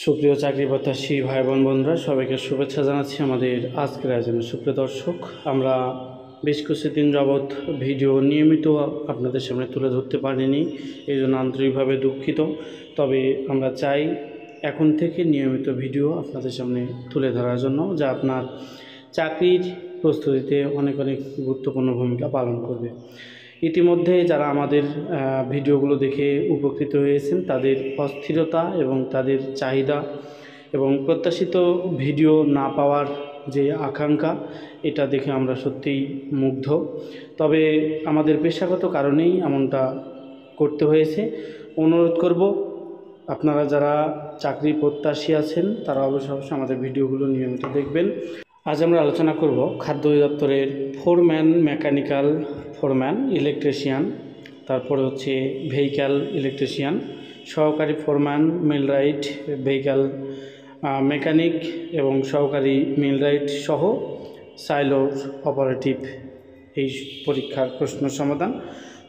সুপ্রিয় চাকরি প্রত্যাশী ভাই বোন বন্ধুরা সবাইকে শুভেচ্ছা জানাচ্ছি আমাদের আজকের আয়োজনে। সুপ্রিয় দর্শক, আমরা বেশ কিছুদিন যাবৎ ভিডিও নিয়মিত আপনাদের সামনে তুলে ধরতে পারিনি, এই জন্য আন্তরিকভাবে দুঃখিত। তবে আমরা চাই এখন থেকে নিয়মিত ভিডিও আপনাদের সামনে তুলে ধরার জন্য, যা আপনার চাকরির প্রস্তুতিতে অনেক অনেক গুরুত্বপূর্ণ ভূমিকা পালন করবে। ইতিমধ্যে যারা আমাদের ভিডিওগুলো দেখে উপকৃত হয়েছেন, তাদের অস্থিরতা এবং তাদের চাহিদা এবং প্রত্যাশিত ভিডিও না পাওয়ার যে আকাঙ্ক্ষা, এটা দেখে আমরা সত্যিই মুগ্ধ। তবে আমাদের পেশাগত কারণেই এমনটা করতে হয়েছে। অনুরোধ করব, আপনারা যারা চাকরি প্রত্যাশী আছেন তারা অবশ্যই আমাদের ভিডিওগুলো নিয়মিত দেখবেন। আজ আমরা আলোচনা করব খাদ্য অধিদপ্তরের ফোরম্যান, মেকানিক্যাল ফোরম্যান, ইলেকট্রিশিয়ান, তারপরে হচ্ছে ভেহিক্যাল ইলেকট্রিশিয়ান, সহকারী ফোরম্যান, মিলরাইট, ভেহিক্যাল মেকানিক এবং সহকারী মিলরাইট সহ সাইলোর অপারেটিভ এই পরীক্ষার প্রশ্ন সমাধান।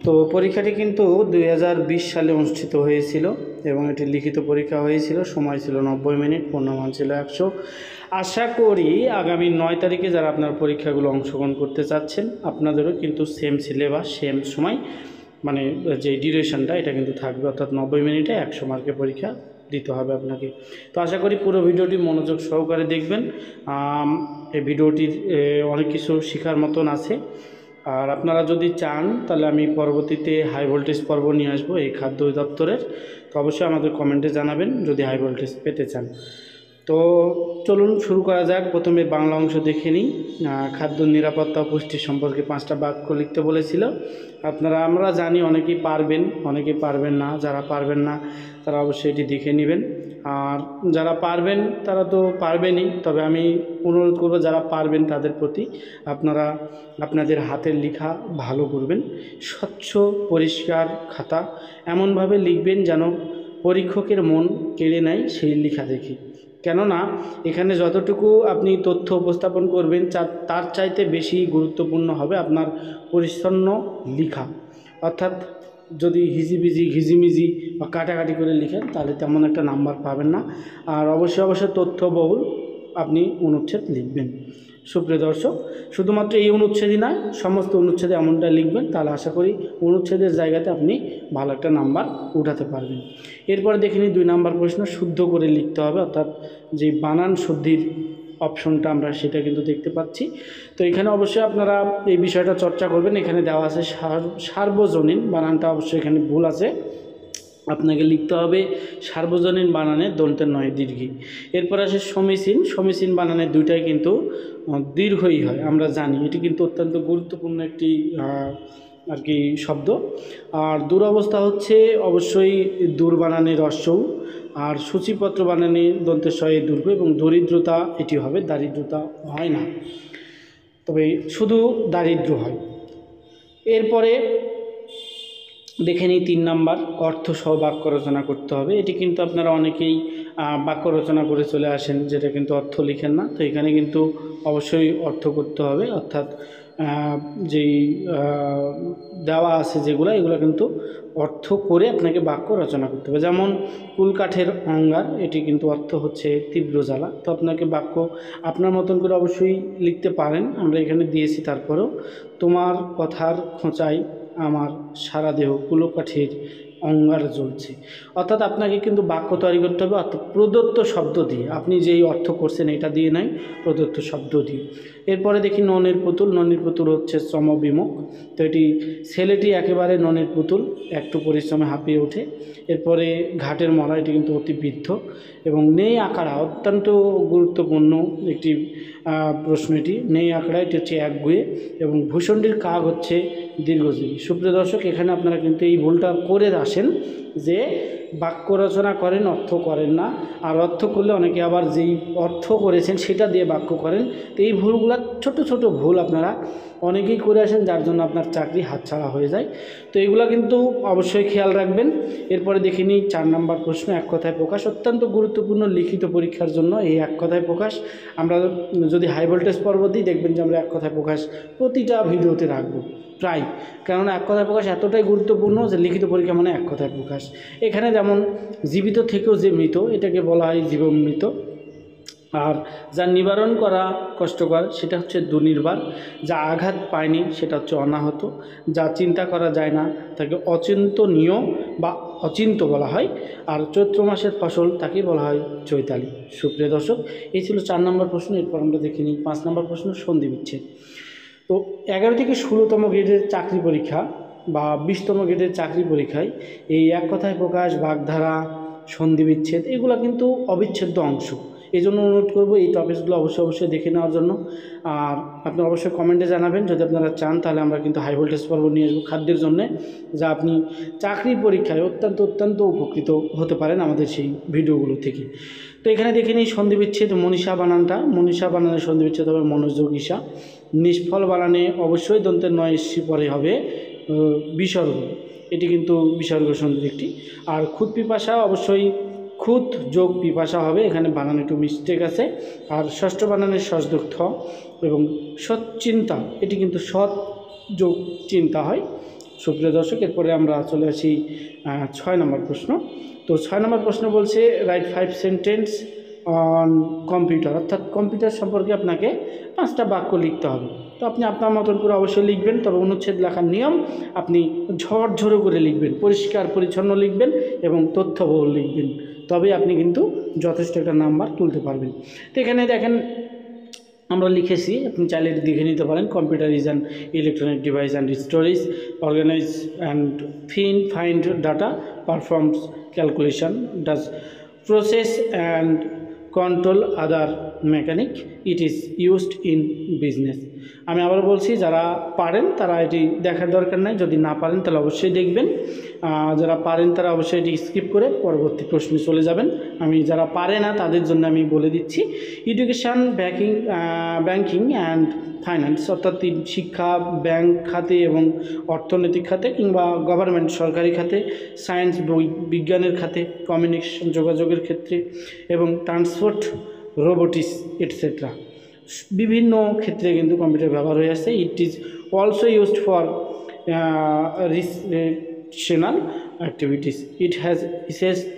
তো পরীক্ষাটি কিন্তু 2020 সালে অনুষ্ঠিত হয়েছিল এবং এটি লিখিত পরীক্ষা হয়েছিল। সময় ছিল 90 মিনিট, পূর্ণমান ছিল 100। আশা করি আগামী 9 তারিখে যারা আপনার পরীক্ষাগুলো অংশগ্রহণ করতে চাচ্ছেন, আপনাদেরও কিন্তু সেম সিলেবাস, সেম সময়, মানে যে ডিউরেশনটা এটা কিন্তু থাকবে, অর্থাৎ 90 মিনিটে 100 মার্কের পরীক্ষা দিতে হবে আপনাকে। তো আশা করি পুরো ভিডিওটি মনোযোগ সহকারে দেখবেন। এই ভিডিওটির অনেক কিছু শেখার মতন আছে। আর আপনারা যদি চান তাহলে আমি পরবর্তীতে হাই ভোল্টেজ পর্ব নিয়ে আসবো এই খাদ্য অধিদপ্তরের। তো অবশ্যই আমাদের কমেন্টে জানাবেন যদি হাই ভোল্টেজ পেতে চান। তো চলুন শুরু করা যাক। প্রথমে বাংলা অংশ দেখে নিই। খাদ্য নিরাপত্তা ও পুষ্টি সম্পর্কে 5টা বাক্য লিখতে বলেছিল। আমরা জানি অনেকেই পারবেন, অনেকেই পারবেন না। যারা পারবেন না তারা অবশ্যই এটি দেখে নেবেন, আর যারা পারবেন তারা তো পারবেনই। তবে আমি অনুরোধ করব যারা পারবেন তাদের প্রতি, আপনারা আপনাদের হাতের লেখা ভালো করবেন। স্বচ্ছ পরিষ্কার খাতা এমনভাবে লিখবেন যেন পরীক্ষকের মন কেড়ে নেয় সেই লেখা দেখে। কেননা এখানে যতটুকু আপনি তথ্য উপস্থাপন করবেন তার চাইতে বেশি গুরুত্বপূর্ণ হবে আপনার পরিচ্ছন্ন লেখা। অর্থাৎ যদি হিজিবিজি ঘিজিমিজি বা কাটাকাটি করে লিখেন তাহলে তেমন একটা নাম্বার পাবেন না। আর অবশ্যই তথ্যবহুল আপনি অনুচ্ছেদ লিখবেন। সুপ্রিয় দর্শক, শুধুমাত্র এই অনুচ্ছেদই নয়, সমস্ত অনুচ্ছেদে এমনটা লিখবেন, তাহলে আশা করি অনুচ্ছেদের জায়গাতে আপনি ভালো একটা নাম্বার উঠাতে পারবেন। এরপরে দেখে নিই 2 নাম্বার প্রশ্ন। শুদ্ধ করে লিখতে হবে, অর্থাৎ যে বানান শুদ্ধির অপশনটা আমরা সেটা কিন্তু দেখতে পাচ্ছি। তো এখানে অবশ্যই আপনারা এই বিষয়টা চর্চা করবেন। এখানে দেওয়া আছে সার্বজনীন, বানানটা অবশ্যই এখানে ভুল আছে। আপনাকে লিখতে হবে সার্বজনীন বানানে দন্তের নয় দীর্ঘী। এরপর আসে সমীচীন। সমীচীন বানানের দুইটাই কিন্তু দীর্ঘই হয়, আমরা জানি। এটি কিন্তু অত্যন্ত গুরুত্বপূর্ণ একটি আর কি শব্দ। আর দুরবস্থা হচ্ছে অবশ্যই দূর বানানে হ্রস্বউ, আর সূচিপত্র বানানে দন্তের শয়ে দীর্ঘ, এবং দরিদ্রতা এটি হবে, দারিদ্রতা হয় না, তবে শুধু দারিদ্র হয়। এরপরে দেখে নিই 3 নাম্বার, অর্থ সহ বাক্য রচনা করতে হবে। এটি কিন্তু আপনারা অনেকেই বাক্য রচনা করে চলে আসেন, যেটা কিন্তু অর্থ লিখেন না। তো এখানে কিন্তু অবশ্যই অর্থ করতে হবে, অর্থাৎ যেই দেওয়া আছে যেগুলো, এগুলো কিন্তু অর্থ করে আপনাকে বাক্য রচনা করতে হবে। যেমন কুলকাঠের অঙ্গার, এটি কিন্তু অর্থ হচ্ছে তীব্র জ্বালা। তো আপনাকে বাক্য আপনার মতন করে অবশ্যই লিখতে পারেন, আমরা এখানে দিয়েছি। তারপরেও তোমার কথার খোঁচায় আমার সারা দেহ কুলকাঠের অঙ্গার জ্বলছে। অর্থাৎ আপনাকে কিন্তু বাক্য তৈরি করতে হবে, অর্থাৎ প্রদত্ত শব্দ দিয়ে, আপনি যেই অর্থ করছেন এটা দিয়ে নয়, প্রদত্ত শব্দ দিয়ে। এরপরে দেখি ননের পুতুল। ননের পুতুল হচ্ছে শ্রমবিমুখ। তো এটি ছেলেটি একেবারে ননের পুতুল, একটু পরিশ্রমে হাঁপিয়ে ওঠে। এরপরে ঘাটের মরা, এটি কিন্তু অতি বৃদ্ধ। এবং নেই আঁকড়া, অত্যন্ত গুরুত্বপূর্ণ একটি প্রশ্ন এটি। নেই আঁকড়া, এটি হচ্ছে একগুঁয়ে। এবং ভূষণ্ডির কাক হচ্ছে দীর্ঘজীবী। সুপ্রিয় দর্শক, এখানে আপনারা কিন্তু এই ভুলটা করে আসেন যে বাক্য রচনা করেন, অর্থ করেন না। আর অর্থ করলে অনেকে আবার যেই অর্থ করেছেন সেটা দিয়ে বাক্য করেন। তো এই ভুলগুলো, ছোট ছোট ভুল আপনারা অনেকেই করে আসেন, যার জন্য আপনার চাকরি হাতছাড়া হয়ে যায়। তো এগুলো কিন্তু অবশ্যই খেয়াল রাখবেন। এরপরে দেখে নিই 4 নাম্বার প্রশ্ন, এক কথায় প্রকাশ। অত্যন্ত গুরুত্বপূর্ণ লিখিত পরীক্ষার জন্য এই এক কথায় প্রকাশ। আমরা যদি হাই ভোল্টেজ পর্ব দিই, দেখবেন যে আমরা এক কথায় প্রকাশ প্রতিটা ভিডিওতে রাখবো। প্রায়, কেননা এক কথায় প্রকাশ এতটাই গুরুত্বপূর্ণ যে লিখিত পরীক্ষা মানে এক কথায় প্রকাশ। এখানে যেমন জীবিত থেকেও যে মৃত, এটাকে বলা হয় জীবমৃত। আর যা নিবারণ করা কষ্টকর সেটা হচ্ছে দুর্নিবার, যা আঘাত পায়নি সেটা হচ্ছে অনাহত, যা চিন্তা করা যায় না তাকে অচিন্তনীয় বা অচিন্ত বলা হয়, আর চৈত্র মাসের ফসল তাকে বলা হয় চৈতালি। সুপ্রিয় দর্শক, এই ছিল 4 নম্বর প্রশ্ন। এরপর আমরা দেখে নিই 5 নম্বর প্রশ্ন, সন্ধি বিচ্ছেদ। তো 11 থেকে 16তম গ্রেডের চাকরি পরীক্ষা বা 20তম গ্রেডের চাকরি পরীক্ষায় এই এক কথায় প্রকাশ, বাগধারা, সন্ধি বিচ্ছেদ এগুলো কিন্তু অবিচ্ছেদ্য অংশ। এই জন্য অনুরোধ করবো এই টপিকসগুলো অবশ্যই দেখে নেওয়ার জন্য। আর আপনি অবশ্যই কমেন্টে জানাবেন যদি আপনারা চান, তাহলে আমরা কিন্তু হাই ভোল্টেজ পর্ব নিয়ে আসবো খাদ্যের জন্য, যা আপনি চাকরি পরীক্ষায় অত্যন্ত উপকৃত হতে পারেন আমাদের সেই ভিডিওগুলো থেকে। তো এখানে দেখে নিই সন্ধি বিচ্ছেদ। মনীষা বানানটা, মনীষা বানানে সন্ধি বিচ্ছেদ হবে মনোযোগ ঈশা। নিষ্ফল বানানে অবশ্যই দন্তের 9 ইস্যি পরে হবে বিসর্গ, এটি কিন্তু বিসর্গ সন্ধির একটি। আর খুদ পিপাসা অবশ্যই খুদ যোগ পিপাসা হবে, এখানে বানানে একটু মিস্টেক আছে। আর ষষ্ঠ বানানের সযোগ থ এবং সৎচিন্তা, এটি কিন্তু সৎ যোগ চিন্তা হয়। সুপ্রিয় দর্শক, এরপরে আমরা চলে আসি 6 নম্বর প্রশ্ন। তো 6 নম্বর প্রশ্ন বলছে রাইট 5 সেন্টেন্স অন কম্পিউটার, অর্থাৎ কম্পিউটার সম্পর্কে আপনাকে 5টা বাক্য লিখতে হবে। তো আপনি আপনার মতন করে অবশ্যই লিখবেন, তবে অনুচ্ছেদ লেখার নিয়ম আপনি ঝরঝরে করে লিখবেন, পরিষ্কার পরিচ্ছন্ন লিখবেন এবং তথ্যবহুল লিখবেন, তবে আপনি কিন্তু যথেষ্ট একটা নাম্বার তুলতে পারবেন। তো এখানে দেখেন আমরা লিখেছি, আপনি চাইলে দেখে নিতে পারেন। Computer is an electronic device and storage, organise and find data, performs calculation, does process and control other mechanic, it is used in business. আমি আবার বলছি, যারা পারেন তারা এটি দেখার দরকার নাই, যদি না পারেন তাহলে অবশ্যই দেখবেন। যারা পারেন তারা অবশ্যই এটি স্কিপ করে পরবর্তী প্রশ্নে চলে যাবেন। আমি যারা পারে না তাদের জন্য আমি বলে দিচ্ছি। এডুকেশান, ব্যাংকিং অ্যান্ড ফাইন্যান্স, অর্থাৎ শিক্ষা, ব্যাংক খাতে এবং অর্থনৈতিক খাতে কিংবা গভর্নমেন্ট সরকারি খাতে, সায়েন্স বিজ্ঞানের খাতে, কমিউনিকেশন যোগাযোগের ক্ষেত্রে এবং ট্রান্সপোর্ট, রোবোটিক্স এটসেট্রা, বিভিন্ন ক্ষেত্রে কিন্তু কম্পিউটার ব্যবহার হয়ে আসছে। It is also used for recreational activities, it has accessed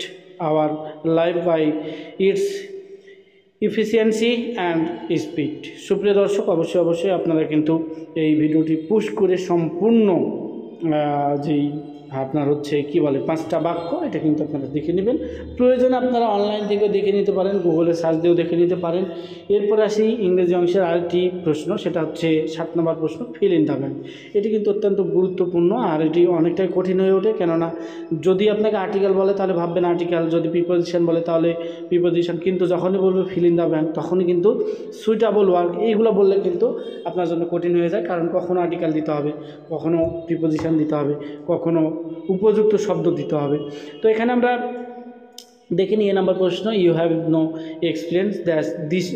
our life by its efficiency and speed. সুপ্রিয় দর্শক, অবশ্যই আপনারা কিন্তু এই ভিডিওটি পুশ করে সম্পূর্ণ যেই আপনার হচ্ছে কি বলে 5টা বাক্য, এটা কিন্তু আপনারা দেখে নেবেন। প্রয়োজনে আপনারা অনলাইন থেকেও দেখে নিতে পারেন, গুগলে সার্চ দিয়েও দেখে নিতে পারেন। এরপর আসি ইংরেজি অংশের আরেকটি প্রশ্ন, সেটা হচ্ছে 7 নম্বর প্রশ্ন, ফিল ইন দ্য ব্ল্যাঙ্ক। এটি কিন্তু অত্যন্ত গুরুত্বপূর্ণ আর এটি অনেকটাই কঠিন হয়ে ওঠে, কেননা যদি আপনাকে আর্টিকেল বলে তাহলে ভাববেন আর্টিকেল, যদি প্রিপোজিশন বলে তাহলে প্রিপোজিশন, কিন্তু যখনই বলবে ফিল ইন দ্য ব্ল্যাঙ্ক তখনই কিন্তু সুইটেবল ওয়ার্ক এইগুলো বললে কিন্তু আপনার জন্য কঠিন হয়ে যায়, কারণ কখনো আর্টিকেল দিতে হবে, কখনো প্রিপোজিশন দিতে হবে, কখনো উপযুক্ত শব্দ দিতে হবে। তো এখানে আমরা দেখে নিই নাম্বার প্রশ্ন, you have no experience that this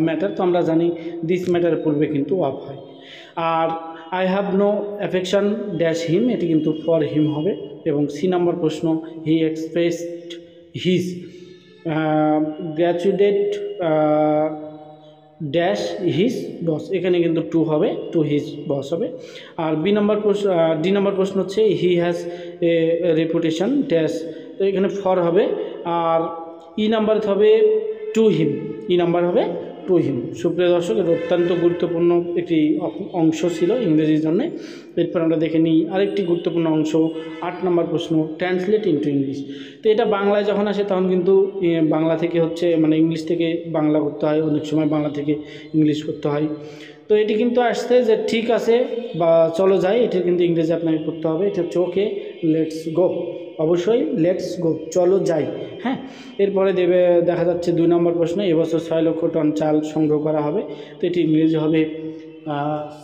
matter. তো আমরা জানি দিস ম্যাটারের পূর্বে কিন্তু অফ হয়। আর I have no affection dash him, এটি কিন্তু ফর হিম হবে। এবং সি নাম্বার প্রশ্ন, he expressed his gratitude dash his boss, এখানে কিন্তু টু হবে, টু হিজ বস হবে। আর ডি নম্বর প্রশ্ন হচ্ছে he has a reputation dash, তো এখানে ফর হবে। আর ই নাম্বার হবে টু হিম, ই নাম্বার হবে টু হিম। সুপ্রিয় দর্শক, এটা অত্যন্ত গুরুত্বপূর্ণ একটি অংশ ছিল ইংরেজির জন্য। এরপর আমরা দেখে নিই আরেকটি গুরুত্বপূর্ণ অংশ, 8 নম্বর প্রশ্ন, ট্রান্সলেট ইন্টু ইংলিশ। তো এটা বাংলায় যখন আসে তখন কিন্তু বাংলা থেকে হচ্ছে মানে ইংলিশ থেকে বাংলা করতে হয়, অনেক সময় বাংলা থেকে ইংলিশ করতে হয়। তো এটি কিন্তু আসছে যে ঠিক আছে বা চলো যাই, এটি কিন্তু ইংরেজি আপনাকে করতে হবে। এটা হচ্ছে ওকে লেটস গো, অবশ্যই লেটস গো, চলো যাই। হ্যাঁ, এরপরে দেখা যাচ্ছে 2 নম্বর প্রশ্ন, এবছর 6 লক্ষ টন চাল সংগ্রহ করা হবে। তো এটি ইংরেজি হবে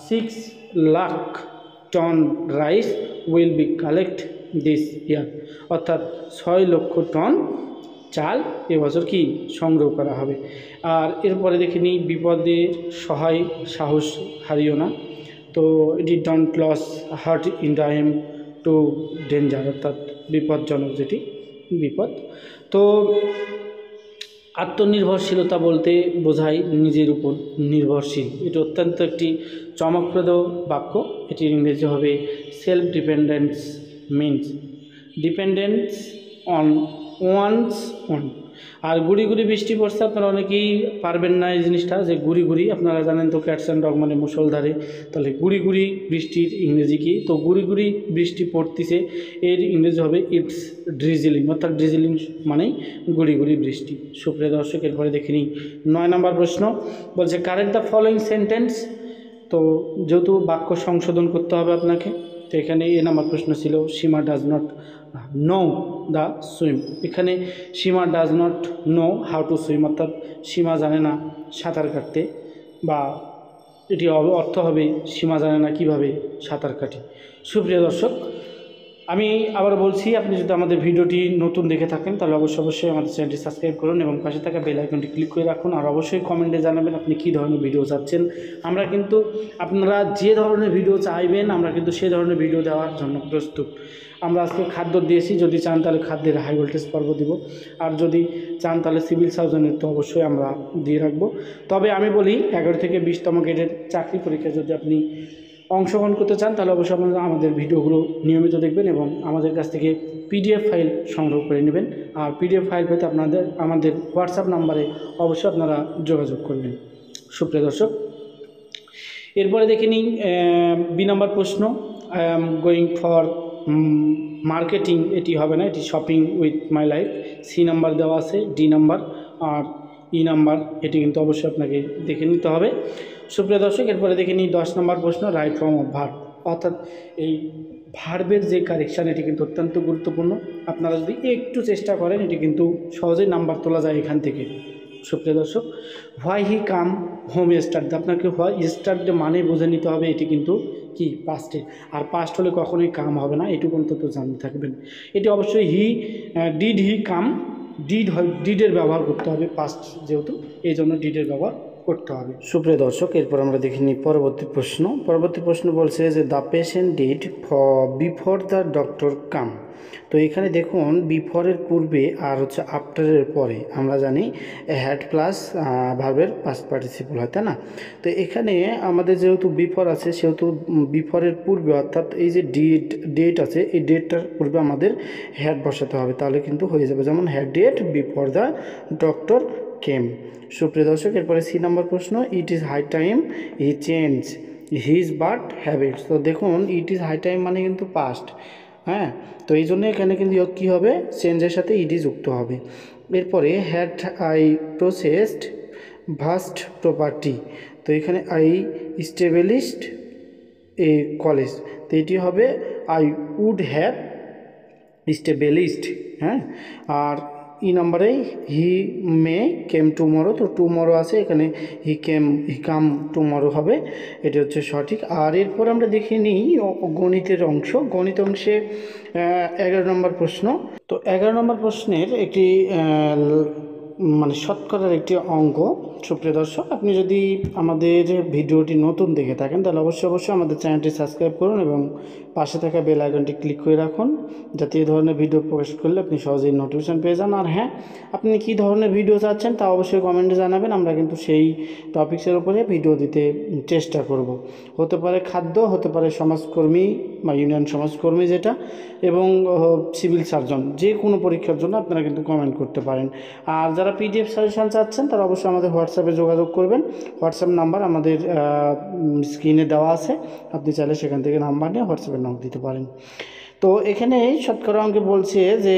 6 lakh ton rice will be collect this year, অর্থাৎ 6 লক্ষ টন চাল এবছর কি সংগ্রহ করা হবে। আর এরপরে দেখে নিই বিপদের সহায় সাহস হারিও না। তো এটি don't lose heart in time to danger, অর্থাৎ বিপজ্জনক যেটি বিপদ। তো আত্মনির্ভরশীলতা বলতে বোঝায় নিজের উপর নির্ভরশীল। এটি অত্যন্ত একটি চমকপ্রদ বাক্য। এটির ইংরেজি হবে self dependence means dependence on one's own. আর গুড়ি গুড়ি বৃষ্টি পড়ছে, আপনারা অনেকেই পারবেন না এই জিনিসটা, যে গুড়ি গুড়ি আপনারা জানেন তো, ক্যাটস অ্যান্ড ডগ মানে মুষলধারে। তাহলে গুড়ি গুড়ি বৃষ্টির ইংরেজি কি? তো গুড়ি গুড়ি বৃষ্টি পড়তিছে, এর ইংরেজি হবে ইটস ড্রিজলিং, অর্থাৎ ড্রিজলিং মানেই গুড়ি গুড়ি বৃষ্টি। সুপ্রিয় দর্শক, এরপরে দেখে নিই 9 নম্বর প্রশ্ন। বলছে কারেক্ট দ্য ফলোয়িং সেন্টেন্স। তো যেহেতু বাক্য সংশোধন করতে হবে আপনাকে, তো এখানে এ নাম্বার প্রশ্ন ছিল Seema does not know the swim. এখানে Seema does not know how to swim, অর্থাৎ সীমা জানে না সাঁতার কাটতে, বা এটি অর্থ হবে সীমা জানে না কীভাবে সাঁতার কাটে। সুপ্রিয় দর্শক, আমি আবার বলছি, আপনি যদি আমাদের ভিডিওটি নতুন দেখে থাকেন তাহলে অবশ্যই আমাদের চ্যানেলটি সাবস্ক্রাইব করুন এবং পাশে থাকা বেল আইকনটি ক্লিক করে রাখুন। আর অবশ্যই কমেন্টে জানাবেন আপনি কী ধরনের ভিডিও চাচ্ছেন। আমরা কিন্তু আপনারা যে ধরনের ভিডিও চাইবেন আমরা কিন্তু সে ধরনের ভিডিও দেওয়ার জন্য প্রস্তুত। আমরা আজকে খাদ্য দিয়েছি, যদি চান তাহলে খাদ্যের হাই ভোল্টেজ পর্ব দিব, আর যদি চান তাহলে সিভিল সার্জনের তো অবশ্যই আমরা দিয়ে রাখবো। তবে আমি বলি 11 থেকে 20তম গ্রেডের চাকরি পরীক্ষায় যদি আপনি অংশগ্রহণ করতে চান তাহলে অবশ্যই আপনারা আমাদের ভিডিওগুলো নিয়মিত দেখবেন এবং আমাদের কাছ থেকে পিডিএফ ফাইল সংগ্রহ করে নেবেন। আর পিডিএফ ফাইল পেতে আমাদের হোয়াটসঅ্যাপ নাম্বারে অবশ্যই আপনারা যোগাযোগ করবেন। সুপ্রিয় দর্শক, এরপরে দেখে নিই বি নাম্বার প্রশ্ন। I am going for marketing, এটি হবে না, এটি shopping with my life. C number দেওয়া আছে, ডি নাম্বার আর ই নাম্বার, এটি কিন্তু অবশ্যই আপনাকে দেখে নিতে হবে। সুপ্রিয় দর্শক, এরপরে দেখে নিই 10 নম্বর প্রশ্ন, রাইট ফর্ম অফ ভার্ব, অর্থাৎ এই ভার্বের যে কারেকশান এটি কিন্তু অত্যন্ত গুরুত্বপূর্ণ। আপনারা যদি একটু চেষ্টা করেন এটি কিন্তু সহজেই নাম্বার তোলা যায় এখান থেকে। সুপ্রিয় দর্শক, why he come home yesterday, আপনাকে হোয়াই ইয়েস্টারডে মানে বুঝে নিতে হবে এটি কিন্তু কি পাস্টে, আর পাস্ট হলে কখনোই কাম হবে না, এটুকু অন্তত জানতে থাকবেন। এটি অবশ্যই ডিড হি কাম, ডিডের ব্যবহার করতে হবে পাস্ট যেহেতু, এই জন্য ডিডের ব্যবহার করতে হবে। সুপ্রিয় দর্শক, এরপর আমরা দেখে নিই পরবর্তী প্রশ্ন বলছে যে the patient died before the doctor came. তো এখানে দেখুন বিফোরের পূর্বে আর হচ্ছে আফটারের পরে আমরা জানি হ্যাড প্লাস ভার্বের পাস্ট পার্টিসিপল হয়, তাই না? তো এখানে আমাদের যেহেতু বিফোর আছে সেহেতু বিফোরের পূর্বে অর্থাৎ এই যে ডেট আছে এই ডেটটার পূর্বে আমাদের হ্যাড বসাতে হবে, তাহলে কিন্তু হয়ে যাবে, যেমন had date before the doctor came. সুপ্রিয় দর্শক, এরপরে সি নাম্বার প্রশ্ন, it is high time he change his bad habits. তো দেখুন ইট ইজ হাই টাইম মানে কিন্তু পাস্ট, হ্যাঁ, তো এই জন্য এখানে কিন্তু কী হবে, চেঞ্জের সাথে ইডি যুক্ত হবে। এরপরে had I processed vast property, তো এখানে আই স্টেবলিশড এ কলেজ, তো এটি হবে আই উড হ্যাভ স্টেবলিশড, হ্যাঁ। আর ই নাম্বারে হি মে কেম টুমরো, তো টুমরো আছে এখানে হি কাম টুমরো হবে, এটি হচ্ছে সঠিক। আর এরপর আমরা দেখে নিই গণিতের গণিত অংশে 11 নম্বর প্রশ্ন। তো 11 নম্বর প্রশ্নের একটি মানে শতকরার একটি অঙ্ক। সুপ্রিয় দর্শক, আপনি যদি আমাদের ভিডিওটি নতুন দেখে থাকেন তাহলে অবশ্যই আমাদের চ্যানেলটি সাবস্ক্রাইব করুন এবং পাশে থাকা বেল আইকনটি ক্লিক করে রাখুন, যাতে এই ধরনের ভিডিও প্রকাশ করলে আপনি সহজেই নোটিফিকেশন পেয়ে যান। আর হ্যাঁ, আপনি কী ধরনের ভিডিও চাচ্ছেন তা অবশ্যই কমেন্টে জানাবেন, আমরা কিন্তু সেই টপিক্সের উপরে ভিডিও দিতে চেষ্টা করব। হতে পারে খাদ্য, হতে পারে সমাজকর্মী বা ইউনিয়ন সমাজকর্মী যেটা, এবং সিভিল সার্জন, যে কোনো পরীক্ষার জন্য আপনারা কিন্তু কমেন্ট করতে পারেন। আর যারা পিডিএফ সাজেশন চাচ্ছেন তারা অবশ্যই আমাদের হোয়াটসঅ্যাপে যোগাযোগ করবেন। হোয়াটসঅ্যাপ নাম্বার আমাদের স্ক্রিনে দেওয়া আছে, আপনি চাইলে সেখান থেকে নাম্বার নিয়ে হোয়াটসঅ্যাপে নক দিতে পারেন। তো এখানে শতকরা অঙ্কে বলছে যে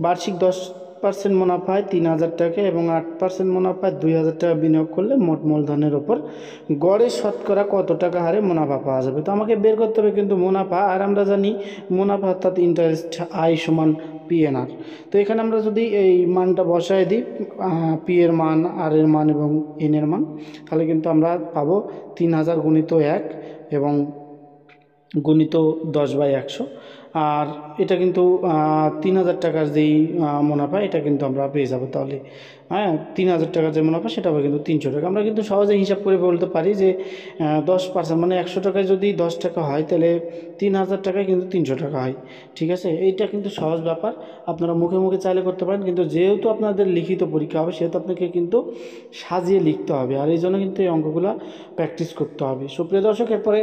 বার্ষিক 10% মুনাফায় 3000 টাকা এবং 8% মুনাফায় 2000 টাকা বিনিয়োগ করলে মোট মূলধনের ওপর গড়ে শতকরা কত টাকা হারে মুনাফা পাওয়া যাবে। তো আমাকে বের করতে হবে কিন্তু মুনাফা, আর আমরা জানি মুনাফা অর্থাৎ ইন্টারেস্ট আই সমান পিএনআর। তো এখানে আমরা যদি এই মানটা বসায় দিই, পি এর মান, আর এর মান এবং এন এর মান, তাহলে কিন্তু আমরা পাবো 3000 গুণিত 1 এবং গুণিত 10/100। আর এটা কিন্তু 3000 টাকার যেই মুনাফা এটা কিন্তু আমরা পেয়ে যাবো। তাহলে হ্যাঁ, 3000 টাকার যে মুনাফা সেটা হবে কিন্তু 300 টাকা। আমরা কিন্তু সহজে হিসাব করে বলতে পারি যে 10% মানে 100 টাকায় যদি 10 টাকা হয় তাহলে 3000 টাকায় কিন্তু 300 টাকা হয়। ঠিক আছে, এইটা কিন্তু সহজ ব্যাপার, আপনারা মুখে মুখে চাইলে করতে পারেন, কিন্তু যেহেতু আপনাদের লিখিত পরীক্ষা হবে সেহেতু আপনাকে কিন্তু সাজিয়ে লিখতে হবে, আর এই জন্য কিন্তু এই অঙ্কগুলো প্র্যাকটিস করতে হবে। সুপ্রিয় দর্শক, এরপরে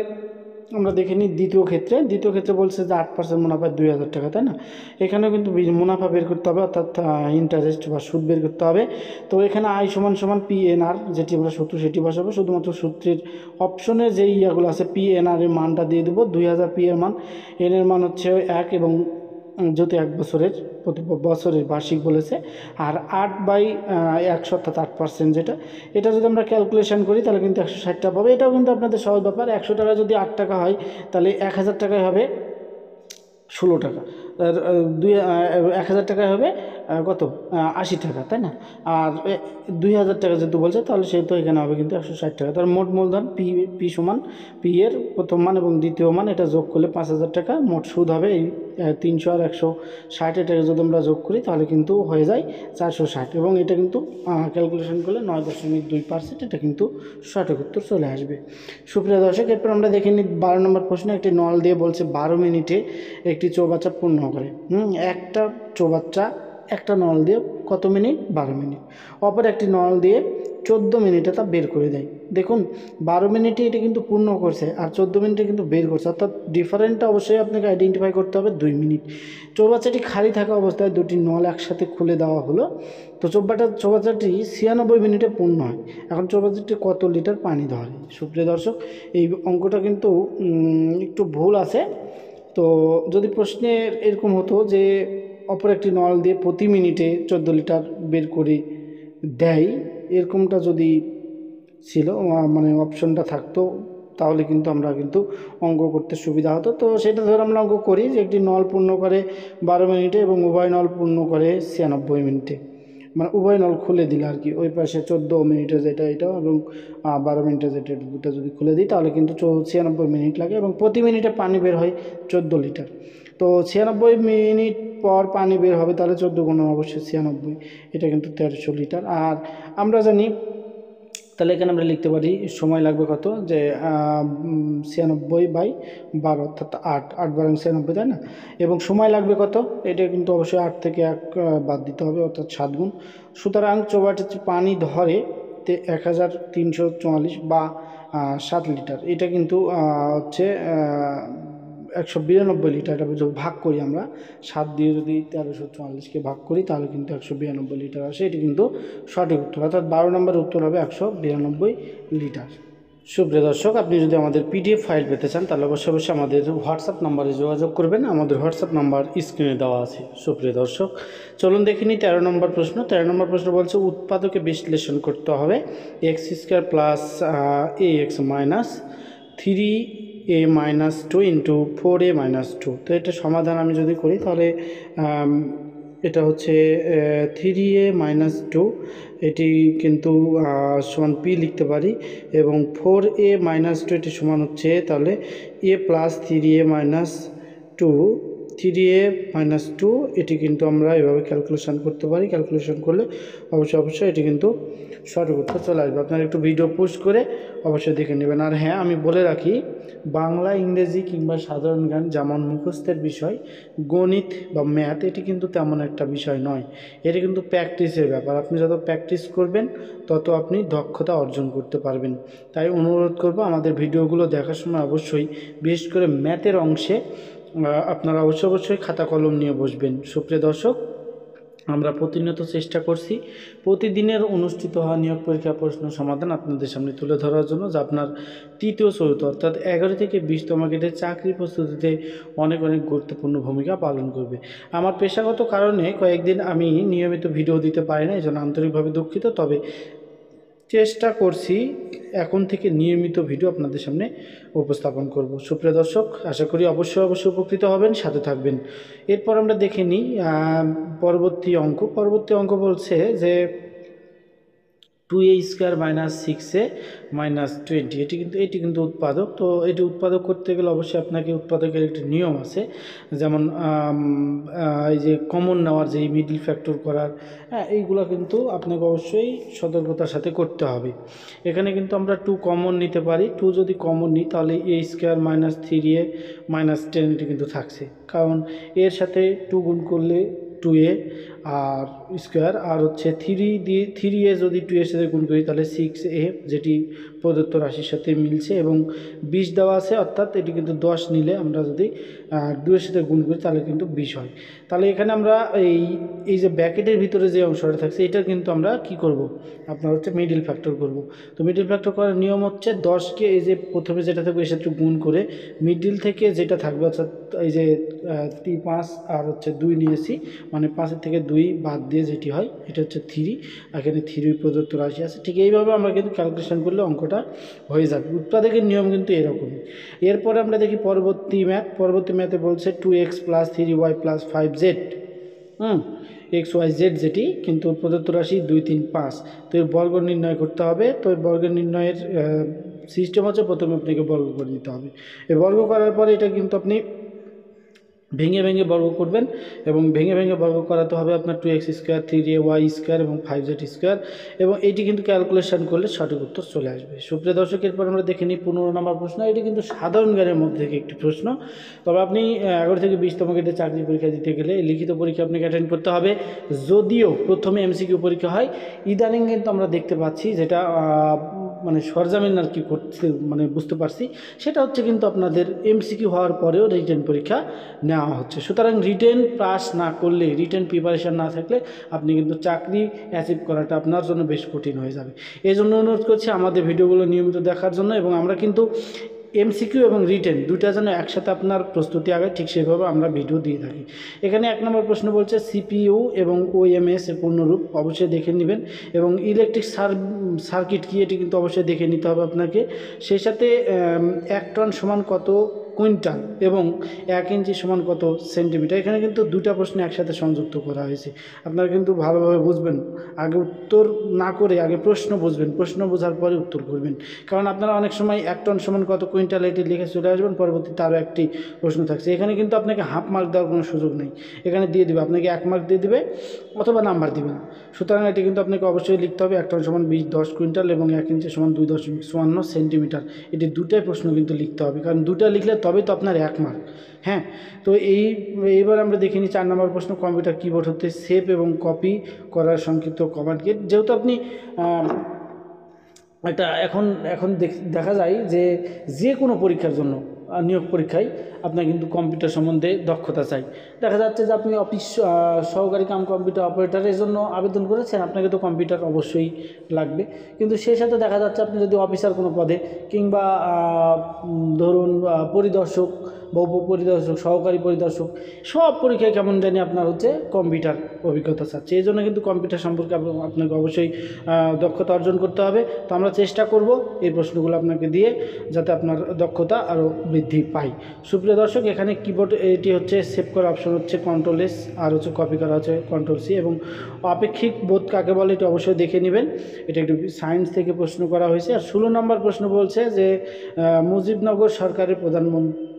আমরা দেখে নিই দ্বিতীয় ক্ষেত্রে বলছে যে 8% মুনাফায় 2000 টাকা, তাই না? এখানেও কিন্তু মুনাফা বের করতে হবে, অর্থাৎ ইন্টারেস্ট বা সুদ বের করতে হবে। তো এখানে আই সমান সমান PNR, যেটি আমরা সূত্র সেটি বসাবো। শুধুমাত্র সূত্রের অপশনে যে ইয়াগুলো আছে PNR এর মানটা দিয়ে দেবো 2000, P এর মান, N এর মান হচ্ছে 1, এবং যেহেতু 1 বছরের প্রতি বছরের বার্ষিক বলেছে, আর 8/100 অর্থাৎ 8% যেটা, এটা যদি আমরা ক্যালকুলেশন করি তাহলে কিন্তু 160 টাকা পাবে। এটাও কিন্তু আপনাদের সহজ ব্যাপার। 100 টাকা যদি 8 টাকা হয় তাহলে 1000 টাকায় হবে 16 টাকা, আর 1000 টাকায় হবে কত, 80 টাকা, তাই না? আর 2000 টাকা যেহেতু বলছে তাহলে সেহেতু এখানে হবে কিন্তু 160 টাকা। তার মোট মূলধন পি সমান পি এর প্রথম মান এবং দ্বিতীয় মান, এটা যোগ করলে 5000 টাকা। মোট সুদ হবে এই 300 আর 160, এটাকে যদি আমরা যোগ করি তাহলে কিন্তু হয়ে যায় 460, এবং এটা কিন্তু ক্যালকুলেশন করলে 9.2%, এটা কিন্তু সঠিক উত্তর চলে আসবে। সুপ্রিয় দর্শক, এরপর আমরা দেখে নিই 12 নম্বর প্রশ্নে। একটি নল দিয়ে বলছে 12 মিনিটে একটি চৌবাচ্চা পূর্ণ করে। একটা চৌবাচ্চা একটা নল দিয়ে কত মিনিট, 12 মিনিট। অপর একটি নল দিয়ে 14 মিনিটে তা বের করে দেয়। দেখুন 12 মিনিটে এটা কিন্তু পূর্ণ করছে, আর 14 মিনিটে কিন্তু বের করছে, অর্থাৎ ডিফারেন্টটা অবশ্যই আপনাকে আইডেন্টিফাই করতে হবে 2 মিনিট। চৌবাচ্চাটি খালি থাকা অবস্থায় দুটি নল একসাথে খুলে দেওয়া হলো। তো চৌবাচ্চাটি 96 মিনিটে পূর্ণ হয়। এখন চৌবাচ্চাটি কত লিটার পানি ধরে? সুপ্রিয় দর্শক, এই অঙ্কটা কিন্তু একটু ভুল আছে। তো যদি প্রশ্নে এরকম হতো যে অপর একটি নল দিয়ে প্রতি মিনিটে 14 লিটার বের করে দেয়, এরকমটা যদি ছিল, মানে অপশনটা থাকতো, তাহলে কিন্তু আমরা কিন্তু অঙ্ক করতে সুবিধা হতো। তো সেটা ধরে আমরা অঙ্ক করি যে একটি নল পূর্ণ করে 12 মিনিটে এবং উভয় নল পূর্ণ করে 96 মিনিটে, মানে উভয় নল খুলে দিলে আর কি, ওই পাশে 14 মিনিটে যেটা এটা এবং 12 মিনিটে যেটা, দুটো যদি খুলে দিই তাহলে কিন্তু 96 মিনিট লাগে, এবং প্রতি মিনিটে পানি বের হয় 14 লিটার। তো 96 মিনিট পর পানি বের হবে, তাহলে 14 গুণ অবশ্যই 96, এটা কিন্তু 1300 লিটার। আর আমরা জানি, তাহলে এখানে আমরা লিখতে পারি সময় লাগবে কত, যে 96/12 অর্থাৎ 8 12 96, তাই না? এবং সময় লাগবে কত, এটা কিন্তু অবশ্যই 8 থেকে 1 বাদ দিতে হবে, অর্থাৎ 7 গুণ। সুতরাং চৌবাচ্চাটি পানি ধরে 1344 বা 7 লিটার। এটা কিন্তু হচ্ছে 192 লিটার। এটা যদি ভাগ করি আমরা, 7 দিয়ে যদি 1344কে ভাগ করি তাহলে কিন্তু 192 লিটার আসে। এটি কিন্তু সঠিক উত্তর, অর্থাৎ 12 নম্বরের উত্তর হবে 192 লিটার। সুপ্রিয় দর্শক, আপনি যদি আমাদের PDF ফাইল পেতে চান তাহলে অবশ্যই আমাদের হোয়াটসঅ্যাপ নাম্বারে যোগাযোগ করবেন। আমাদের হোয়াটসঅ্যাপ নাম্বার স্ক্রিনে দেওয়া আছে। সুপ্রিয় দর্শক, চলুন দেখে নিই 13 নম্বর প্রশ্ন। 13 নম্বর প্রশ্ন বলছে উৎপাদকে বিশ্লেষণ করতে হবে x² plus ax minus 3a minus 2 into 4a minus 2। তো এটা সমাধান আমি যদি করি তাহলে এটা হচ্ছে 3a মাইনাস 2, এটি কিন্তু সমান p লিখতে পারি, এবং 4a মাইনাস 2 এটি সমান হচ্ছে তাহলে a plus 3a minus 2, 3a minus 2, এটি কিন্তু আমরা এভাবে ক্যালকুলেশন করতে পারি। ক্যালকুলেশন করলে অবশ্যই এটি কিন্তু সঠিক উত্তর চলে আসবে। আপনারা একটু ভিডিও পোস্ট করে অবশ্যই দেখে নেবেন। আর হ্যাঁ, আমি বলে রাখি, বাংলা, ইংরেজি কিংবা সাধারণ জ্ঞান যেমন মুখস্থের বিষয়, গণিত বা ম্যাথ এটি কিন্তু তেমন একটা বিষয় নয়, এটি কিন্তু প্র্যাকটিসের ব্যাপার। আপনি যত প্র্যাকটিস করবেন তত আপনি দক্ষতা অর্জন করতে পারবেন। তাই অনুরোধ করব, আমাদের ভিডিওগুলো দেখার সময় অবশ্যই বিশেষ করে ম্যাথের অংশে আপনারা অবশ্যই খাতা কলম নিয়ে বসবেন। সুপ্রিয় দর্শক, আমরা প্রতিনিয়ত চেষ্টা করছি প্রতিদিনের অনুষ্ঠিত হওয়া নিয়োগ পরীক্ষা প্রশ্ন সমাধান আপনাদের সামনে তুলে ধরার জন্য, যা আপনার তৃতীয় চতুর্থ অর্থাৎ 11 থেকে 20তম গ্রেডের চাকরি প্রস্তুতিতে অনেক গুরুত্বপূর্ণ ভূমিকা পালন করবে। আমার পেশাগত কারণে কয়েকদিন আমি নিয়মিত ভিডিও দিতে পারি না, এই জন্য আন্তরিকভাবে দুঃখিত। তবে চেষ্টা করছি এখন থেকে নিয়মিত ভিডিও আপনাদের সামনে উপস্থাপন করব। সুপ্রিয় দর্শক, আশা করি অবশ্যই উপকৃত হবেন, সাথে থাকবেন। এরপর আমরা দেখে নিই পরবর্তী অঙ্ক বলছে যে 2a² মাইনাস 6a মাইনাস 20, এটি কিন্তু উৎপাদক। তো এটি উৎপাদক করতে গেলে অবশ্যই আপনাকে উৎপাদকের একটি নিয়ম আছে, যেমন এই যে কমন নেওয়ার, যে মিডল ফ্যাক্টর করার, হ্যাঁ, এইগুলো কিন্তু আপনাকে অবশ্যই সতর্কতার সাথে করতে হবে। এখানে কিন্তু আমরা 2 কমন নিতে পারি। 2 যদি কমন নিই তাহলে a² মাইনাস 3a মাইনাস 10 এটি কিন্তু থাকছে, কারণ এর সাথে 2 গুণ করলে 2a আর স্কোয়ার, আর হচ্ছে 3a যদি 2 এর সাথে গুণ করি তাহলে 6a, যেটি প্রদত্ত রাশির সাথে মিলছে, এবং 20 দেওয়া আছে, অর্থাৎ এটি কিন্তু 10 নিলে আমরা যদি 2 এর সাথে গুণ করি তাহলে কিন্তু 20 হয়। তাহলে এখানে আমরা এই যে ব্র্যাকেটের ভিতরে যে অংশটা থাকছে এটা কিন্তু আমরা কি করব, আপনার হচ্ছে মিডল ফ্যাক্টর করব। তো মিডল ফ্যাক্টর করার নিয়ম হচ্ছে 10কে এই যে প্রথমে যেটা থাকবে এর সাথে গুণ করে মিডল থেকে যেটা থাকবে, অর্থাৎ এই যে 5 আর হচ্ছে 2 নিয়েছি, মানে 5-এর থেকে 2 বাদ দিয়ে যেটি হয় এটা হচ্ছে 3, এখানে 3 প্রদত্ত রাশি আছে। ঠিক এইভাবে আমরা কিন্তু ক্যালকুলেশন করলে অঙ্কটা হয়ে যাবে। উৎপাদকের নিয়ম কিন্তু এরকমই। এরপরে আমরা দেখি পরবর্তী ম্যাথে বলছে 2x plus 3y plus 5z, XYZ, যেটি কিন্তু প্রদত্ত রাশি 2, 3, 5। তো এর বর্গ নির্ণয় করতে হবে। তো এর বর্গ নির্ণয়ের সিস্টেম হচ্ছে প্রথমে আপনাকে বর্গ করে দিতে হবে। এই বর্গ করার পরে এটা কিন্তু আপনি ভেঙে ভেঙে বর্গ করবেন, এবং ভেঙে ভেঙে বর্গ করাতে হবে আপনার 2x², 3ay² এবং 5z², এবং এটি কিন্তু ক্যালকুলেশন করলে সঠিক উত্তর চলে আসবে। সুপ্রিয় দর্শক, এরপর আমরা দেখে নিই 15 নম্বর প্রশ্ন। এটি কিন্তু সাধারণ জ্ঞানের মধ্যে থেকে একটি প্রশ্ন। তবে আপনি 11 থেকে 20তম গ্রেডে চাকরি পরীক্ষা দিতে গেলে লিখিত পরীক্ষা আপনাকে অ্যাটেন্ড করতে হবে। যদিও প্রথমে MCQ পরীক্ষা হয়, ইদানিং কিন্তু আমরা দেখতে পাচ্ছি, যেটা মানে সরজামিন আর কি করতে মানে বুঝতে পারছি, সেটা হচ্ছে কিন্তু আপনাদের MCQ হওয়ার পরেও রিটেন পরীক্ষা নেওয়া হচ্ছে। সুতরাং রিটেন পাস না করলে, রিটেন প্রিপারেশান না থাকলে আপনি কিন্তু চাকরি অ্যাচিভ করাটা আপনার জন্য বেশ কঠিন হয়ে যাবে। এই জন্য অনুরোধ করছি আমাদের ভিডিওগুলো নিয়মিত দেখার জন্য, এবং আমরা কিন্তু MCQ এবং রিটেন দুইটা যেন একসাথে আপনার প্রস্তুতি আগে, ঠিক সেভাবে আমরা ভিডিও দিয়ে থাকি। এখানে 1 নম্বর প্রশ্ন বলছে CPU এবং OMS এর পূর্ণরূপ, অবশ্যই দেখে নেবেন, এবং ইলেকট্রিক সার্কিট কি এটি কিন্তু অবশ্যই দেখে নিতে হবে আপনাকে। সেই সাথে 1 টন সমান কত কুইন্টাল এবং 1 ইঞ্চি সমান কত সেন্টিমিটার। এখানে কিন্তু দুটা প্রশ্ন একসাথে সংযুক্ত করা হয়েছে, আপনারা কিন্তু ভালোভাবে বুঝবেন। আগে উত্তর না করে আগে প্রশ্ন বুঝবেন, প্রশ্ন বোঝার পরে উত্তর করবেন, কারণ আপনারা অনেক সময় 1 টন সমান কত কুইন্টাল এটি লিখে চলে আসবেন, পরবর্তীতে আরও একটি প্রশ্ন থাকছে। এখানে কিন্তু আপনাকে হাফ মার্ক দেওয়ার কোনো সুযোগ নেই, এখানে দিয়ে দেবে আপনাকে 1 মার্ক দিয়ে দেবে অথবা নাম্বার দিবে না। সুতরাং এটি কিন্তু আপনাকে অবশ্যই লিখতে হবে 1 টন সমান 10 কুইন্টাল এবং 1 ইঞ্চি সমান 2.54 সেন্টিমিটার। এটি দুটাই প্রশ্ন কিন্তু লিখতে হবে, কারণ দুটা লিখলে তবেই তো আপনার 1 মার্ক। হ্যাঁ, তো এইবার আমরা দেখে নিই 4 নম্বর প্রশ্ন। কম্পিউটার কিবোর্ড হতে সেভ এবং কপি করার সংক্ষিপ্ত কমান্ড কি? যেহেতু আপনি এটা এখন দেখা যায় যে কোনো পরীক্ষার জন্য, নিয়োগ পরীক্ষায় আপনার কিন্তু কম্পিউটার সম্বন্ধে দক্ষতা চাই। দেখা যাচ্ছে যে আপনি অফিস সহকারী কাম কম্পিউটার অপারেটরের জন্য আবেদন করেছেন, আপনাকে তো কম্পিউটার অবশ্যই লাগবে, কিন্তু সেই সাথে দেখা যাচ্ছে আপনি যদি অফিসার কোনো পদে, কিংবা ধরুন পরিদর্শক বা উপপরিদর্শক, সহকারী পরিদর্শক, সব পরীক্ষায় কেমন জানি আপনার হচ্ছে কম্পিউটার অভিজ্ঞতা চাচ্ছে। এই জন্য কিন্তু কম্পিউটার সম্পর্কে আপনাকে অবশ্যই দক্ষতা অর্জন করতে হবে। তো আমরা চেষ্টা করব এই প্রশ্নগুলো আপনাকে দিয়ে, যাতে আপনার দক্ষতা আরও বৃদ্ধি পায়। সুপ্রিয় দর্শক, এখানে কিবোর্ড এটি হচ্ছে সেভ করার অপশন হচ্ছে Ctrl+S, আর হচ্ছে কপি করা হচ্ছে Ctrl+C, এবং আপেক্ষিক বোধ কাকে বলে এটি অবশ্যই দেখে নেবেন। এটা একটু সায়েন্স থেকে প্রশ্ন করা হয়েছে। আর 16 নম্বর প্রশ্ন বলছে যে মুজিবনগর সরকারের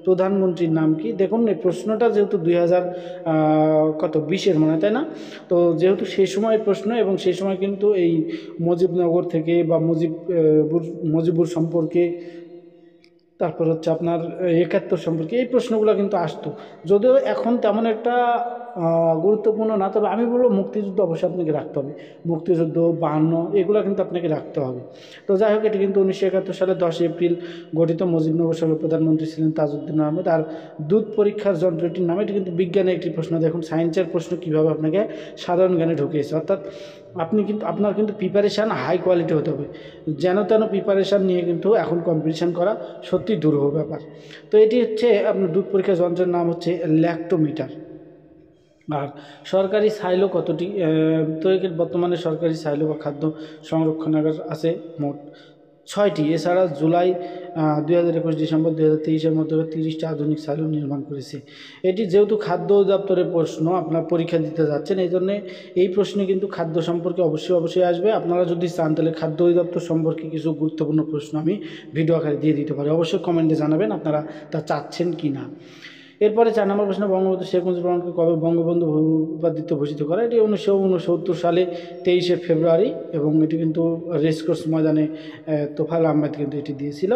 প্রধানমন্ত্রীর নাম কি? দেখুন, এই প্রশ্নটা যেহেতু 2020 মনে হয়, তাই না? তো যেহেতু সেই সময়ের প্রশ্ন, এবং সেই সময় কিন্তু এই মুজিবনগর থেকে বা মুজিবুর সম্পর্কে, তারপর হচ্ছে আপনার 71 সম্পর্কে এই প্রশ্নগুলো কিন্তু আসতো, যদিও এখন তেমন একটা গুরুত্বপূর্ণ না। তবে আমি বলবো মুক্তিযুদ্ধ অবশ্যই আপনাকে রাখতে হবে, মুক্তিযুদ্ধ 52 এগুলো কিন্তু আপনাকে রাখতে হবে। তো যাই হোক, এটি কিন্তু 1971 সালে 10 এপ্রিল গঠিত। মুজিবনগর সরকারের প্রধানমন্ত্রী ছিলেন তাজউদ্দিন আহমেদ। আর দুধ পরীক্ষার যন্ত্রটির নাম, এটি কিন্তু বিজ্ঞানের একটি প্রশ্ন। দেখুন, সায়েন্সের প্রশ্ন কীভাবে আপনাকে সাধারণ জ্ঞানে ঢুকিয়েছে, অর্থাৎ আপনার কিন্তু প্রিপারেশান হাই কোয়ালিটি হতে হবে। যেন তেন প্রিপারেশান নিয়ে কিন্তু এখন কম্পিটিশান করা সত্যি দুরূহ ব্যাপার। তো এটি হচ্ছে আপনার দুধ পরীক্ষা যন্ত্রের নাম হচ্ছে ল্যাক্টোমিটার। আর সরকারি সাইলো কতটি? তো বর্তমানে সরকারি সাইলো বা খাদ্য সংরক্ষণাগার আছে মোট 6টি, এছাড়া জুলাই 2021 ডিসেম্বর 2023-এর মধ্যে 30টা আধুনিক সাইলো নির্মাণ করেছে। এটি যেহেতু খাদ্য অধিদপ্তরের প্রশ্ন, আপনার পরীক্ষা দিতে যাচ্ছেন, এই জন্যে এই প্রশ্নে কিন্তু খাদ্য সম্পর্কে অবশ্যই আসবে। আপনারা যদি চান তাহলে খাদ্য অধিদপ্তর সম্পর্কে কিছু গুরুত্বপূর্ণ প্রশ্ন আমি ভিডিও আকারে দিয়ে দিতে পারি। অবশ্যই কমেন্টে জানাবেন আপনারা তা চাচ্ছেন কি না। এরপরে 4 নম্বর প্রশ্ন, বঙ্গবন্ধু শেখ মুজিবুর রহমানকে কবে বঙ্গবন্ধু উপাধিতে ভূষিত করা? এটি 1969 সালে 23শে ফেব্রুয়ারি, এবং এটি কিন্তু রেসকোর্স ময়দানে তোফায়েল আহমেদ কিন্তু এটি দিয়েছিল।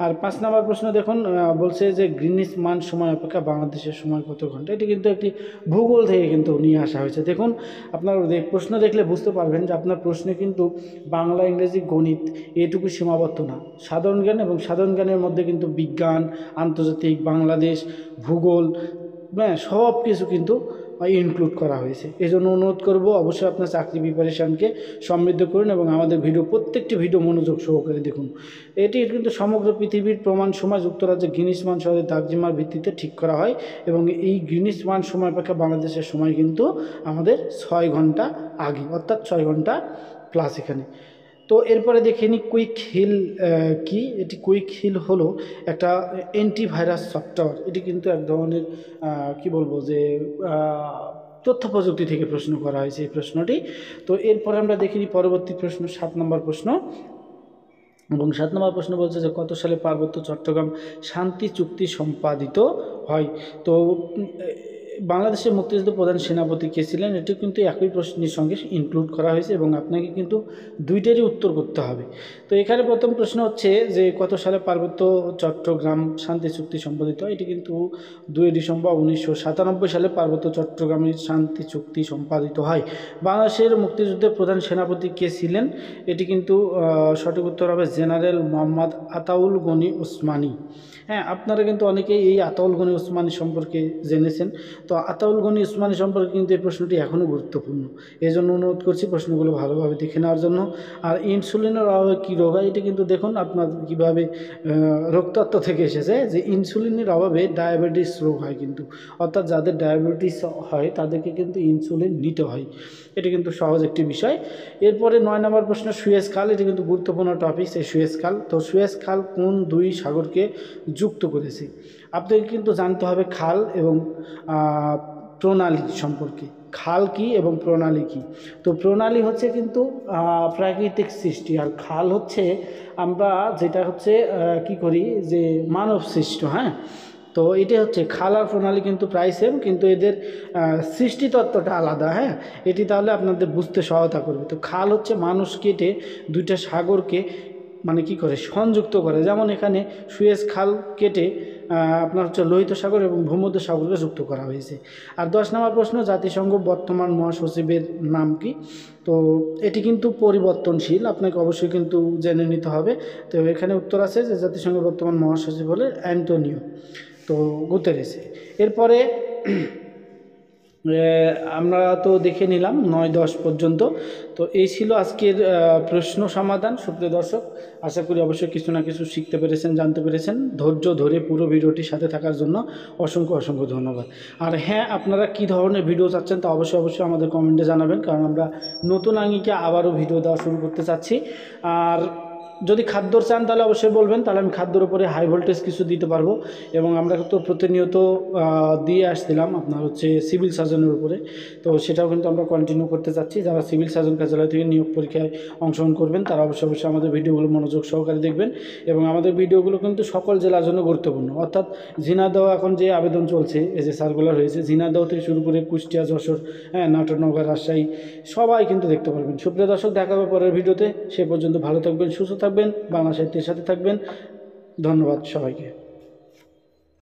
আর 5 নম্বর প্রশ্ন দেখুন, বলছে যে গ্রিনিচ মান সময় অপেক্ষা বাংলাদেশের সময় কত ঘন্টা? এটি কিন্তু একটি ভূগোল থেকে কিন্তু নিয়ে আসা হয়েছে। দেখুন, আপনার প্রশ্ন দেখলে বুঝতে পারবেন যে আপনার প্রশ্নে কিন্তু বাংলা, ইংরেজি, গণিত এটুকু সীমাবদ্ধ না। সাধারণ জ্ঞান এবং সাধারণ জ্ঞানের মধ্যে কিন্তু বিজ্ঞান, আন্তর্জাতিক, বাংলাদেশ, ভূগোল, হ্যাঁ, সব কিছু কিন্তু ইনক্লুড করা হয়েছে। এই জন্য অনুরোধ করব, অবশ্যই আপনার চাকরি প্রিপারেশানকে সমৃদ্ধ করুন এবং আমাদের প্রত্যেকটি ভিডিও মনোযোগ সহকারে দেখুন। এটি কিন্তু সমগ্র পৃথিবীর প্রমাণ সময় যুক্তরাজ্যের গ্রিনিচ মান শহরের দাগজিমার ভিত্তিতে ঠিক করা হয়, এবং এই গ্রিনিচ মান সময় অপেক্ষা বাংলাদেশের সময় কিন্তু আমাদের 6 ঘন্টা আগে, অর্থাৎ 6 ঘন্টা প্লাস এখানে। তো এরপরে দেখে নিই কুইক হিল কি। এটি কুইক হিল হলো একটা অ্যান্টিভাইরাস সফটওয়্যার। এটি কিন্তু এক ধরনের কি বলবো যে তথ্য প্রযুক্তি থেকে প্রশ্ন করা হয়েছে এই প্রশ্নটি। তো এরপরে আমরা দেখে নিই পরবর্তী প্রশ্ন, 7 নম্বর প্রশ্ন। এবং 7 নম্বর প্রশ্ন বলছে যে কত সালে পার্বত্য চট্টগ্রাম শান্তি চুক্তি সম্পাদিত হয়? তো বাংলাদেশের মুক্তিযুদ্ধ প্রধান সেনাপতি কে ছিলেন? এটিও কিন্তু একই প্রশ্নের সঙ্গে ইনক্লুড করা হয়েছে, এবং আপনাকে কিন্তু দুইটারই উত্তর করতে হবে। তো এখানে প্রথম প্রশ্ন হচ্ছে যে কত সালে পার্বত্য চট্টগ্রাম শান্তি চুক্তি সম্পাদিত হয়? এটি কিন্তু 2 ডিসেম্বর 1997 সালে পার্বত্য চট্টগ্রামের শান্তি চুক্তি সম্পাদিত হয়। বাংলাদেশের মুক্তিযুদ্ধের প্রধান সেনাপতি কে ছিলেন? এটি কিন্তু সঠিক উত্তর হবে জেনারেল মোহাম্মদ আতাউল গনি ওসমানী। হ্যাঁ, আপনারা কিন্তু অনেকেই এই আতাউল গনি ওসমানী সম্পর্কে জেনেছেন। তো আতাউল গনি ওসমানী সম্পর্কে কিন্তু এই প্রশ্নটি এখনও গুরুত্বপূর্ণ, এই জন্য অনুরোধ করছি প্রশ্নগুলো ভালোভাবে দেখে নেওয়ার জন্য। আর ইনসুলিনের অভাবে কী রোগ হয়? এটি কিন্তু দেখুন আপনার কীভাবে রোগতত্ত্ব থেকে এসেছে যে ইনসুলিনের অভাবে ডায়াবেটিস রোগ হয় কিন্তু, অর্থাৎ যাদের ডায়াবেটিস হয় তাদেরকে কিন্তু ইনসুলিন নিতে হয়। এটি কিন্তু সহজ একটি বিষয়। এরপরে 9 নম্বর প্রশ্ন, সুয়েজ খাল। এটি কিন্তু গুরুত্বপূর্ণ টপিক, এই সুয়েজ খাল। তো সুয়েজ খাল কোন 2 সাগরকে যুক্ত করেছে? আপনাকে কিন্তু জানতে হবে খাল এবং প্রণালী সম্পর্কে। খাল কি এবং প্রণালী কি? তো প্রণালী হচ্ছে কিন্তু প্রাকৃতিক সৃষ্টি, আর খাল হচ্ছে আমরা যেটা হচ্ছে কি করি যে মানব সৃষ্ট। হ্যাঁ, তো এটা হচ্ছে খাল আর প্রণালী কিন্তু প্রায় সেম, কিন্তু এদের সৃষ্টিতত্ত্বটা আলাদা। হ্যাঁ, এটি তাহলে আপনাদের বুঝতে সহায়তা করবে। তো খাল হচ্ছে মানুষ কেটে 2টা সাগরকে মানে কি করে সংযুক্ত করে, যেমন এখানে সুয়েজ খাল কেটে আপনার হচ্ছে লোহিত সাগর এবং ভূমধ্য সাগরকে যুক্ত করা হয়েছে। আর 10 নম্বর প্রশ্ন, জাতিসংঘ বর্তমান মহাসচিবের নাম কি? তো এটি কিন্তু পরিবর্তনশীল, আপনাকে অবশ্যই কিন্তু জেনে নিতে হবে। তো এখানে উত্তর আছে যে জাতিসংঘের বর্তমান মহাসচিব হলে অ্যান্টোনিও তো গুতেরেস। এরপরে আমরা তো দেখে নিলাম 9-10 পর্যন্ত। তো এই ছিল আজকের প্রশ্ন সমাধান। সুপ্রিয় দর্শক, আশা করি অবশ্যই কিছু না কিছু শিখতে পেরেছেন, জানতে পেরেছেন। ধৈর্য ধরে পুরো ভিডিওটির সাথে থাকার জন্য অসংখ্য ধন্যবাদ। আর হ্যাঁ, আপনারা কী ধরনের ভিডিও চাচ্ছেন তা অবশ্যই আমাদের কমেন্টে জানাবেন, কারণ আমরা নতুন আঙ্গিকে আবারও ভিডিও দেওয়া শুরু করতে চাচ্ছি। আর যদি খাদ্যর চান তাহলে অবশ্যই বলবেন, তাহলে আমি খাদ্যর উপরে হাই ভোল্টেজ কিছু দিতে পারবো। এবং আমরা তো প্রতিনিয়ত দিয়ে আসছিলাম আপনার হচ্ছে সিভিল সার্জনের উপরে, তো সেটাও কিন্তু আমরা কন্টিনিউ করতে চাচ্ছি। যারা সিভিল সার্জন কার্যালয় থেকে নিয়োগ পরীক্ষায় অংশগ্রহণ করবেন তারা অবশ্যই আমাদের ভিডিওগুলো মনোযোগ সহকারে দেখবেন। এবং আমাদের ভিডিওগুলো কিন্তু সকল জেলার জন্য গুরুত্বপূর্ণ, অর্থাৎ ঝিনাইদহ এখন যে আবেদন চলছে, এই যে সার্কুলার হয়েছে, ঝিনাইদহ থেকে শুরু করে কুষ্টিয়া, যশোর, হ্যাঁ, নাটোর, নওগাঁ, রাজশাহী সবাই কিন্তু দেখতে পারবেন। সুপ্রিয় দর্শক, দেখা হবে পরের ভিডিওতে। সে পর্যন্ত ভালো থাকবেন, সুস্থ থাকবেন, বাংলা সাহিত্যের সাথে থাকবেন। ধন্যবাদ সবাইকে।